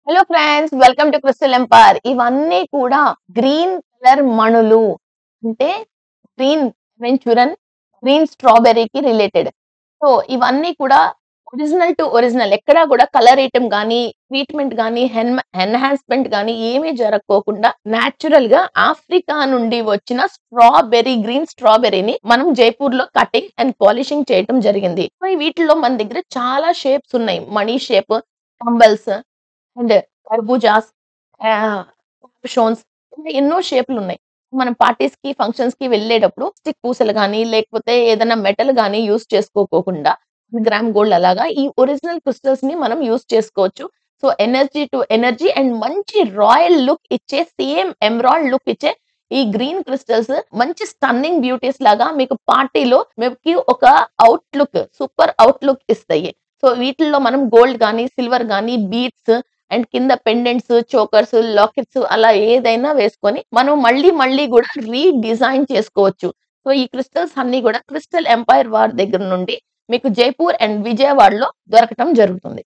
Hello friends, welcome to Crystal Empire. ఇవన్నీ కూడా green colour మణులు అంటే గ్రీన్ వెంచురన్, గ్రీన్ స్ట్రాబెర్రీకి రిలేటెడ్. సో ఇవన్నీ కూడా ఒరిజినల్ టు ఒరిజినల్, ఎక్కడా కూడా కలర్ ఐటమ్ గానీ, ట్రీట్మెంట్ గానీ, ఎన్హాన్స్మెంట్ గానీ ఏమీ జరగకోకుండా న్యాచురల్ గా ఆఫ్రికా నుండి వచ్చిన గ్రీన్ స్ట్రాబెర్రీని మనం జైపూర్ లో కటింగ్ అండ్ పాలిషింగ్ చేయటం జరిగింది. సో వీటిలో మన దగ్గర చాలా షేప్స్ ఉన్నాయి. మనీ షేప్, కంబల్స్ అండ్ కర్బూజాస్, షోన్స్, ఇంకా ఎన్నో షేపులు ఉన్నాయి. మనం పార్టీస్ కి, ఫంక్షన్స్ కి వెళ్ళేటప్పుడు స్టిక్ పూసలు గానీ, లేకపోతే ఏదైనా మెటల్ గానీ యూస్ చేసుకోకోకుండా గ్రామ్ గోల్డ్ అలాగా ఈ ఒరిజినల్ క్రిస్టల్స్ ని మనం యూస్ చేసుకోవచ్చు. So energy to energy and మంచి రాయల్ లుక్ ఇచ్చే, సేమ్ ఎమరాల్డ్ లుక్ ఇచ్చే ఈ గ్రీన్ క్రిస్టల్స్ మంచి స్టన్నింగ్ బ్యూటీస్ లాగా మీకు పార్టీలో మీకు ఒక అవుట్లుక్, సూపర్ అవుట్లుక్ ఇస్తాయి. సో వీటిల్లో మనం గోల్డ్ గానీ, సిల్వర్ గానీ, బీడ్స్ అండ్ కింద పెండెంట్స్, చోకర్స్, లాకెట్స్ అలా ఏదైనా వేసుకొని మనం మళ్ళీ మళ్ళీ కూడా రీడిజైన్ చేసుకోవచ్చు. సో ఈ క్రిస్టల్స్ అన్ని కూడా క్రిస్టల్ ఎంపైర్ వారి దగ్గర నుండి మీకు జైపూర్ అండ్ విజయవాడలో దొరకటం జరుగుతుంది.